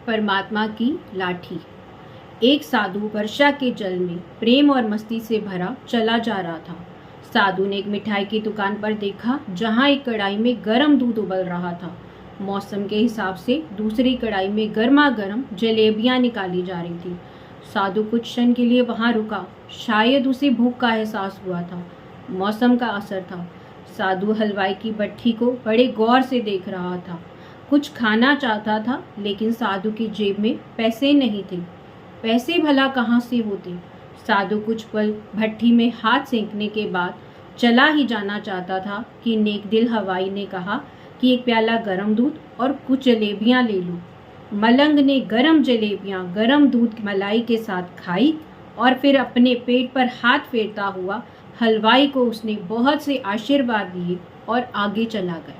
परमात्मा की लाठी। एक साधु वर्षा के जल में प्रेम और मस्ती से भरा चला जा रहा था। साधु ने एक मिठाई की दुकान पर देखा जहां एक कढ़ाई में गर्म दूध उबल रहा था। मौसम के हिसाब से दूसरी कढ़ाई में गर्मा गर्म जलेबियां निकाली जा रही थी। साधु कुछ क्षण के लिए वहां रुका। शायद उसे भूख का एहसास हुआ था। मौसम का असर था। साधु हलवाई की भट्ठी को बड़े गौर से देख रहा था। कुछ खाना चाहता था, लेकिन साधु की जेब में पैसे नहीं थे। पैसे भला कहाँ से होते? साधु कुछ पल भट्ठी में हाथ सेंकने के बाद चला ही जाना चाहता था कि नेक दिल हलवाई ने कहा कि एक प्याला गरम दूध और कुछ जलेबियां ले लो। मलंग ने गरम जलेबियां गरम दूध मलाई के साथ खाई और फिर अपने पेट पर हाथ फेरता हुआ हलवाई को उसने बहुत से आशीर्वाद दिए और आगे चला गया।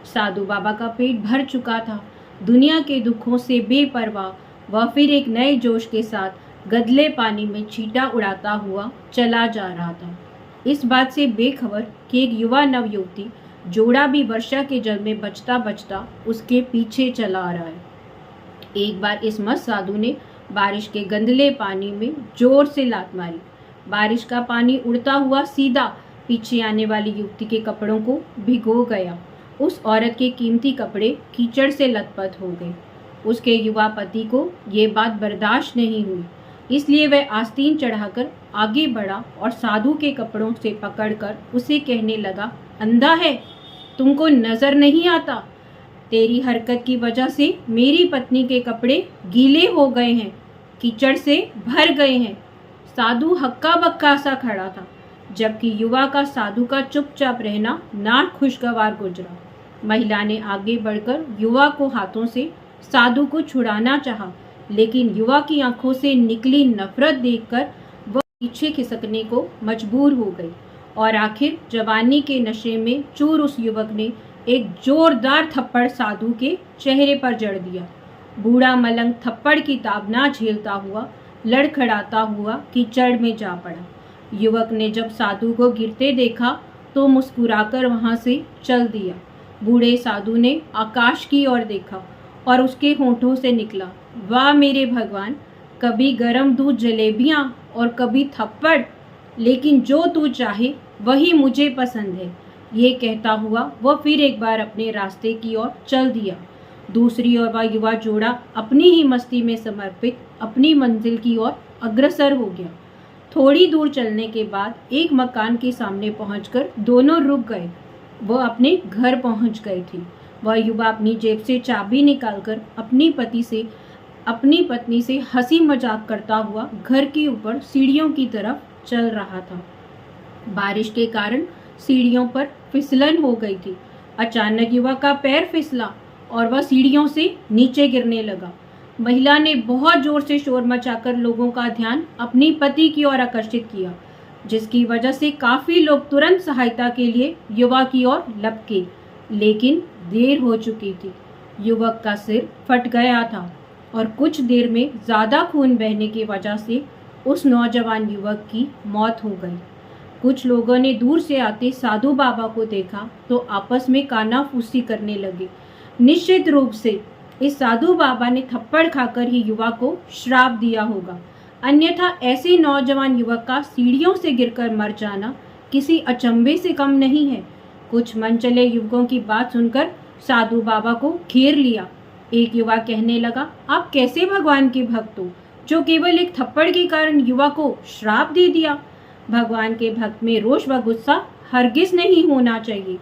साधु बाबा का पेट भर चुका था। दुनिया के दुखों से बेपरवाह वह फिर एक नए जोश के साथ गदले पानी में छींटा उड़ाता हुआ चला जा रहा था, इस बात से बेखबर कि एक युवा नवयुवती जोड़ा भी वर्षा के जल में बचता बचता उसके पीछे चला आ रहा है। एक बार इस मस्त साधु ने बारिश के गंदले पानी में जोर से लात मारी। बारिश का पानी उड़ता हुआ सीधा पीछे आने वाली युवती के कपड़ों को भिगो गया। उस औरत के कीमती कपड़े कीचड़ से लथपथ हो गए। उसके युवा पति को ये बात बर्दाश्त नहीं हुई, इसलिए वह आस्तीन चढ़ाकर आगे बढ़ा और साधु के कपड़ों से पकड़कर उसे कहने लगा, अंधा है, तुमको नजर नहीं आता? तेरी हरकत की वजह से मेरी पत्नी के कपड़े गीले हो गए हैं, कीचड़ से भर गए हैं। साधु हक्का बक्का सा खड़ा था, जबकि युवा का साधु का चुपचाप रहना ना खुशगवार गुजरा। महिला ने आगे बढ़कर युवा को हाथों से साधु को छुड़ाना चाहा, लेकिन युवा की आंखों से निकली नफरत देखकर वह पीछे खिसकने को मजबूर हो गई और आखिर जवानी के नशे में चूर उस युवक ने एक जोरदार थप्पड़ साधु के चेहरे पर जड़ दिया। बूढ़ा मलंग थप्पड़ की ताब ना झेलता हुआ लड़खड़ाता हुआ कीचड़ में जा पड़ा। युवक ने जब साधु को गिरते देखा तो मुस्कुराकर वहां से चल दिया। बूढ़े साधु ने आकाश की ओर देखा और उसके होठों से निकला, वाह मेरे भगवान, कभी गरम दूध जलेबियां और कभी थप्पड़, लेकिन जो तू चाहे वही मुझे पसंद है। ये कहता हुआ वह फिर एक बार अपने रास्ते की ओर चल दिया। दूसरी ओर वह युवा जोड़ा अपनी ही मस्ती में समर्पित अपनी मंजिल की ओर अग्रसर हो गया। थोड़ी दूर चलने के बाद एक मकान के सामने पहुंचकर दोनों रुक गए। वह अपने घर पहुंच गए थे। वह युवा अपनी जेब से चाबी निकालकर अपनी पत्नी से हंसी मजाक करता हुआ घर के ऊपर सीढ़ियों की तरफ चल रहा था। बारिश के कारण सीढ़ियों पर फिसलन हो गई थी। अचानक युवा का पैर फिसला और वह सीढ़ियों से नीचे गिरने लगा। महिला ने बहुत जोर से शोर मचाकर लोगों का ध्यान अपनी पति की ओर आकर्षित किया, जिसकी वजह से काफी लोग तुरंत सहायता के लिए युवा की ओर लपके, लेकिन देर हो चुकी थी। युवक का सिर फट गया था और कुछ देर में ज्यादा खून बहने की वजह से उस नौजवान युवक की मौत हो गई। कुछ लोगों ने दूर से आते साधु बाबा को देखा तो आपस में कानाफूसी करने लगे। निश्चित रूप से इस साधु बाबा ने थप्पड़ खाकर ही युवा को श्राप दिया होगा, अन्यथा ऐसे नौजवान युवक का सीढ़ियों से गिरकर मर जाना किसी अचंभे से कम नहीं है। कुछ मनचले युवकों की बात सुनकर साधु बाबा को घेर लिया। एक युवा कहने लगा, आप कैसे भगवान के भक्त हो जो केवल एक थप्पड़ के कारण युवा को श्राप दे दिया? भगवान के भक्त में रोष व गुस्सा हरगिज नहीं होना चाहिए।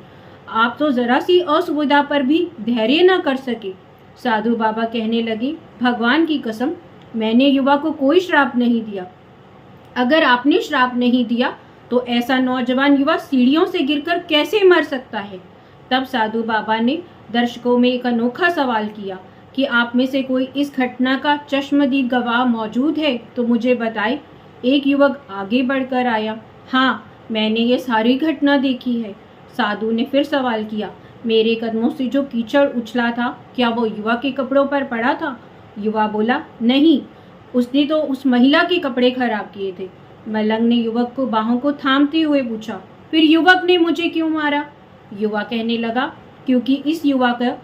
आप तो जरा सी असुविधा पर भी धैर्य न कर सके। साधु बाबा कहने लगे, भगवान की कसम, मैंने युवा को कोई श्राप नहीं दिया। अगर आपने श्राप नहीं दिया तो ऐसा नौजवान युवा सीढ़ियों से गिरकर कैसे मर सकता है? तब साधु बाबा ने दर्शकों में एक अनोखा सवाल किया कि आप में से कोई इस घटना का चश्मदीद गवाह मौजूद है तो मुझे बताए। एक युवक आगे बढ़कर आया, हाँ, मैंने ये सारी घटना देखी है। साधु ने फिर सवाल किया, मेरे कदमों से जो कीचड़ उछला था, क्या वो युवा के कपड़ों पर पड़ा था? युवा बोला, नहीं, उसने तो उस महिला के कपड़े खराब किए थे। मलंग ने युवक को बाहों को थामते हुए पूछा, फिर युवक ने मुझे क्यों मारा? युवा कहने लगा, क्योंकि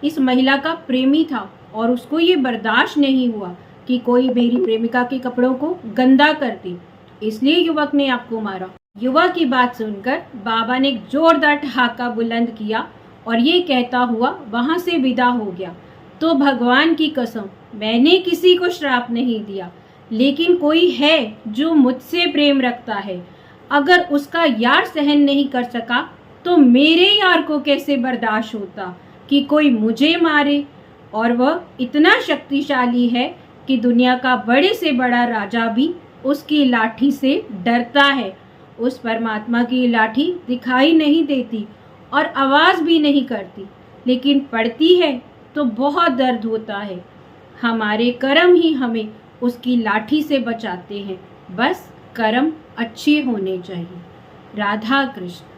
इस महिला का प्रेमी था और उसको ये बर्दाश्त नहीं हुआ कि कोई मेरी प्रेमिका के कपड़ों को गंदा कर दे, इसलिए युवक ने आपको मारा। युवक की बात सुनकर बाबा ने एक जोरदार ठहाका बुलंद किया और ये कहता हुआ वहां से विदा हो गया। तो भगवान की कसम, मैंने किसी को श्राप नहीं दिया, लेकिन कोई है जो मुझसे प्रेम रखता है। अगर उसका यार सहन नहीं कर सका तो मेरे यार को कैसे बर्दाश्त होता कि कोई मुझे मारे। और वह इतना शक्तिशाली है कि दुनिया का बड़े से बड़ा राजा भी उसकी लाठी से डरता है। उस परमात्मा की लाठी दिखाई नहीं देती और आवाज भी नहीं करती, लेकिन पड़ती है तो बहुत दर्द होता है। हमारे कर्म ही हमें उसकी लाठी से बचाते हैं, बस कर्म अच्छे होने चाहिए। राधा कृष्ण।